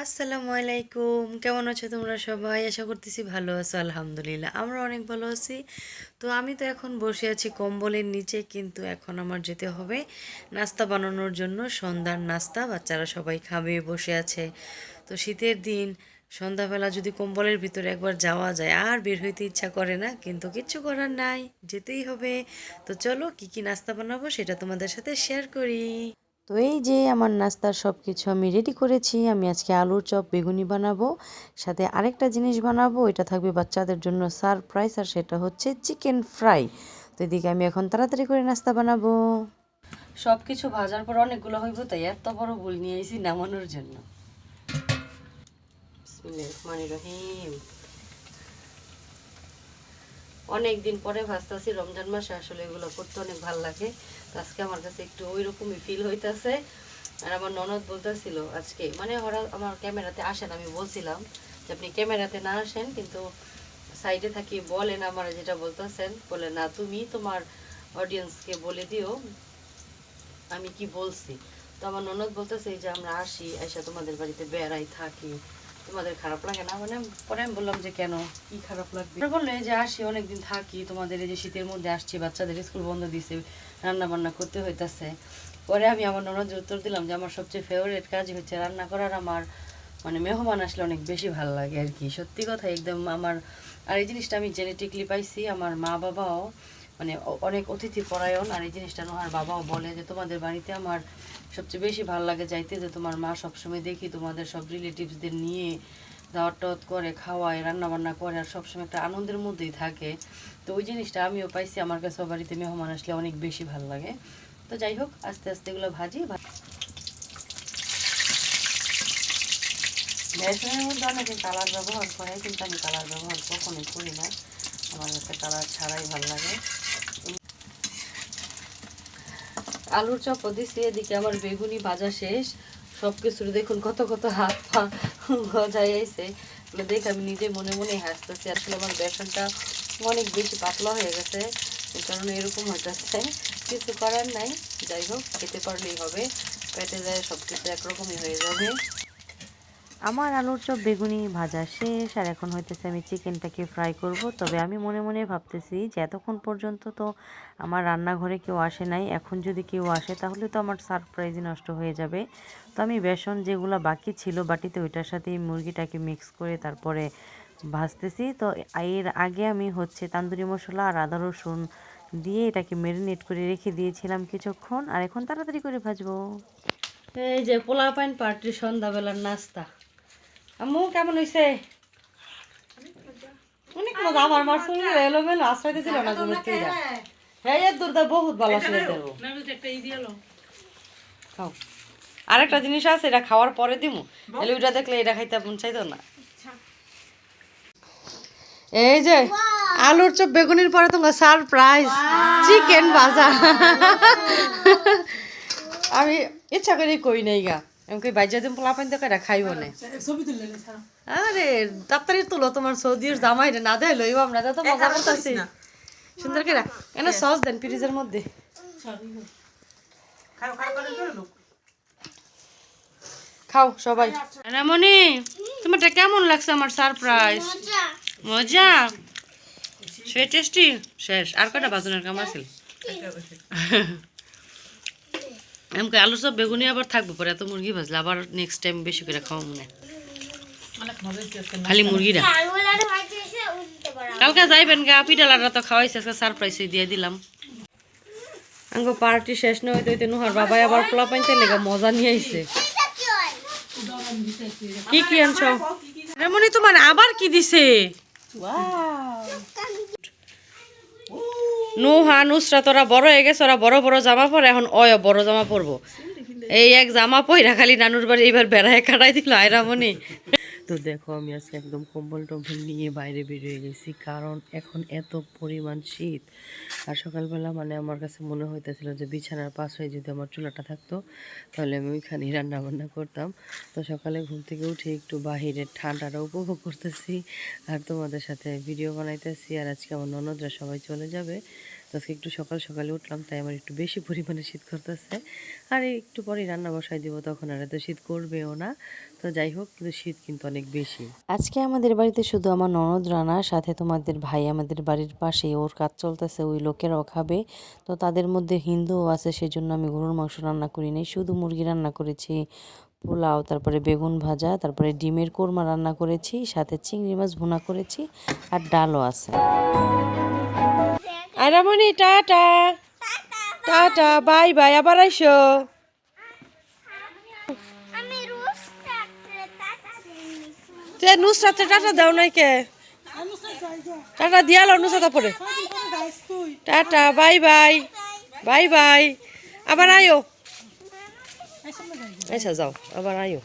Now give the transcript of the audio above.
আসসালামু আলাইকুম, কেমন আছো তোমরা সবাই? আশা করতেছি ভালো আছো। আলহামদুলিল্লাহ আমরা অনেক ভালো আছি। তো আমি তো এখন বসে আছি কম্বলের নিচে, কিন্তু এখন আমার যেতে হবে নাস্তা বানানোর জন্য। সন্ধ্যার নাস্তা বাচ্চারা সবাই খাবে, বসে আছে। তো শীতের দিন সন্ধ্যাবেলা যদি কম্বলের ভিতরে একবার যাওয়া যায় আর বের হইতে ইচ্ছা করে না, কিন্তু কিচ্ছু করার নাই, যেতেই হবে। তো চলো কি কি নাস্তা বানাবো সেটা তোমাদের সাথে শেয়ার করি। তো এই যে আমার নাস্তার সব কিছু আমি রেডি করেছি। আমি আজকে আলুর চপ বেগুনি বানাবো, সাথে আরেকটা জিনিস বানাবো, এটা থাকবে বাচ্চাদের জন্য সারপ্রাইজ, আর সেটা হচ্ছে চিকেন ফ্রাই। তো এদিকে আমি এখন তাড়াতাড়ি করে নাস্তা বানাবো। সব কিছু ভাজার পর অনেকগুলো হইব, তাই এত বড় ভুল নিয়ে এসেছি নামানোর জন্য। বিসমিল্লাহির রহমানির রহিম। অনেক দিন পরে ভাজতেছি, রমজান মাসে আসলে এগুলো করতে অনেক ভালো লাগে। তো আজকে আমার কাছে একটু ওই রকমই ফিল হইতাছে। আর আমার ননদ বলতেছিল আজকে, মানে ওরা আমার ক্যামেরাতে আসেন, আমি বলছিলাম যে আপনি ক্যামেরাতে না আসেন, কিন্তু সাইডে থাকি বলেন আমার যেটা বলতেছেন। বলে না, তুমি তোমার অডিয়েন্সকে বলে দিও আমি কি বলছি। তো আমার ননদ বলতেছে যে আমরা আসি, এসে তোমাদের বাড়িতে বেড়াই থাকি, তোমাদের খারাপ লাগে না? মানে পরে আমি বললাম যে কেন, কি খারাপ লাগবে? বললো যে আসি, অনেকদিন থাকি, তোমাদের এই যে শীতের মধ্যে আসছি, বাচ্চাদের স্কুল বন্ধ দিছে, রান্না বান্না করতে হইতাছে। পরে আমি আমার ননদের উত্তর দিলাম যে আমার সবচেয়ে ফেভারিট কাজই হচ্ছে রান্না করার। আমার মানে মেহমান আসলে অনেক বেশি ভালো লাগে আর কি, সত্যি কথা একদম আমার। আর এই জিনিসটা আমি জেনেটিকলি পাইছি, আমার মা বাবাও মানে অনেক অতিথি পরায়ণ। আর এই জিনিসটা নোহার বাবাও বলে যে তোমাদের বাড়িতে আমার সবচেয়ে বেশি ভালো লাগে যাইতে, যে তোমার মা সবসময় দেখি তোমাদের সব রিলেটিভসদের নিয়ে দাওয়াত টাওয়াত করে, খাওয়ায়, রান্নাবান্না করে, আর সবসময় একটা আনন্দের মধ্যেই থাকে। তো ওই জিনিসটা আমিও পাইছি, আমার কাছে বাড়িতে মেহমান আসলে অনেক বেশি ভালো লাগে। তো যাই হোক, আস্তে আস্তে এগুলো ভাজি। বেসনের মধ্যে অনেকে কালার ব্যবহার করে, কিন্তু আমি কালার ব্যবহার কখনোই করি না, আমার কাছে কালার ছাড়াই ভালো লাগে। আলুর চপও দিচ্ছি, এদিকে আমার বেগুনি ভাজা শেষ। সব কিছুর দেখুন কত কত হাত পা গজাই আইছে, দেখে আমি নিজে মনে মনে হাসতেছি। আসলে আমার বেসনটা অনেক বেশি পাতলা হয়ে গেছে, এই কারণে এরকম হইতেছে। কিছু করার নাই, যাই হোক, খেতে পারলেই হবে। পেটে যায় সব কিছু একরকমই হয়ে যাবে। আমার আলুর চপ বেগুনি ভাজা শেষ, আর এখন হইতেছে আমি চিকেনটাকে ফ্রাই করব। তবে আমি মনে মনে ভাবতেছি যে এতক্ষণ পর্যন্ত তো আমার রান্নাঘরে কেউ আসে নাই, এখন যদি কেউ আসে তাহলে তো আমার সারপ্রাইজই নষ্ট হয়ে যাবে। তো আমি বেসন যেগুলো বাকি ছিল বাটিতে, ওইটার সাথে মুরগিটাকে মিক্স করে তারপরে ভাজতেছি। তো এর আগে আমি হচ্ছে তান্দুরি মশলা আর আদা রসুন দিয়ে এটাকে ম্যারিনেট করে রেখে দিয়েছিলাম কিছুক্ষণ, আর এখন তাড়াতাড়ি করে ভাজবো। এই যে পোলাপাইন পার্টির সন্ধ্যাবেলার নাস্তা। আম্মু কেমন হইছে? অনেক মজা। আমার মার সঙ্গে এলোমেলো আশ্রয় দিয়েছিল না জমি থেকে। হ্যাঁ, এর দুর্দা বহুত ভালো ছিল। খাও। আরেকটা জিনিস আছে, এটা খাওয়ার পরে দিমু, এলে ওইটা দেখলে এটা খাইতে মন চাইতো না। এই যে আলুর চপ বেগুনির পরে তোমার সারপ্রাইজ চিকেন ভাজা। আমি ইচ্ছা করে কই নাই গা, এমনকি বাইজা দিন পোলা পানি দেখা খাইব না। আরে তাড়াতাড়ি তুলো, তোমার সৌদির জামাই রে না দেয় লইব আমরা, তো মজা করতেছি সুন্দর করে। এনে সস দেন ফ্রিজের মধ্যে। খাও সবাই। রামনি, তোমারটা কেমন লাগছে আমার সারপ্রাইজ? মজা, সে টেস্টি। শেষ, আর কটা বাজনের কাম আছে? এমকে আলু সব বেগুনি আবার থাকবো পরে, এত মুরগি ভাজলে আবার নেক্সট টাইম বেশি করে খাওয়া মনে। খালি মুরগিটা কালকে যাইবেন গা, পিঠালাটা তো খাওয়াইছে, আজকে সারপ্রাইজ দিয়ে দিলাম। আঙ্গ পার্টি শেষ না হইতে হইতে নুহার বাবাই আবার পোলা পাইতে লেগে মজা নিয়ে আইছে। কি কি আনছ রেমনি? তোমার আবার কি দিছে? নুহা নুসরাত ওরা বড় হয়ে গেছে, ওরা বড় বড় জামা পরে, এখন অয় বড় জামা পরবো। এই এক জামা পইরা খালি নানুর বাড়ি এইবার বেড়ায় কাটাই দিল আয়রামনি। তো দেখো আমি আজকে একদম কম্বল টম্বল নিয়ে বাইরে বেরিয়ে গেছি, কারণ এখন এত পরিমাণ শীত। আর সকালবেলা মানে আমার কাছে মনে হইতেছিল যে বিছানার পাশে যদি আমার চুলাটা থাকতো তাহলে আমি ওইখানেই রান্না বান্না করতাম। তো সকালে ঘুম থেকে উঠে একটু বাহিরের ঠান্ডাটা উপভোগ করতেছি আর তোমাদের সাথে ভিডিও বানাইতেছি। আর আজকে আমার ননদরা সবাই চলে যাবে, আজকে একটু সকাল সকালে উঠলাম, তাই আমার একটু বেশি পরিমাণে শীত করতেছে। আর একটু পরেই রান্না বসাই দিব, তখন আর এত শীত করবেও না। তো যাই হোক, কিন্তু শীত কিন্তু অনেক বেশি। আজকে আমাদের বাড়িতে শুধু আমার ননদ রান্না, সাথে তোমাদের ভাই আমাদের বাড়ির পাশে, ওর কাজ চলতেছে, ওই লোকেরাও খাবে। তো তাদের মধ্যে হিন্দুও আছে, সেজন্য আমি গরুর মাংস রান্না করি নাই, শুধু মুরগি রান্না করেছি, পোলাও, তারপরে বেগুন ভাজা, তারপরে ডিমের কোরমা রান্না করেছি, সাথে চিংড়ি মাছ ভুনা করেছি, আর ডালও আছে। আরামনি টাটা, টাটা, বাই বাই, আবার আইসো। নুসরাতে টাটা দাও নাই কে? টাটা দিয়ালো নুসরাত পরে। Tata, bye bye, bye bye, আবার আয়ো। আচ্ছা যাও, আবার আয়ো।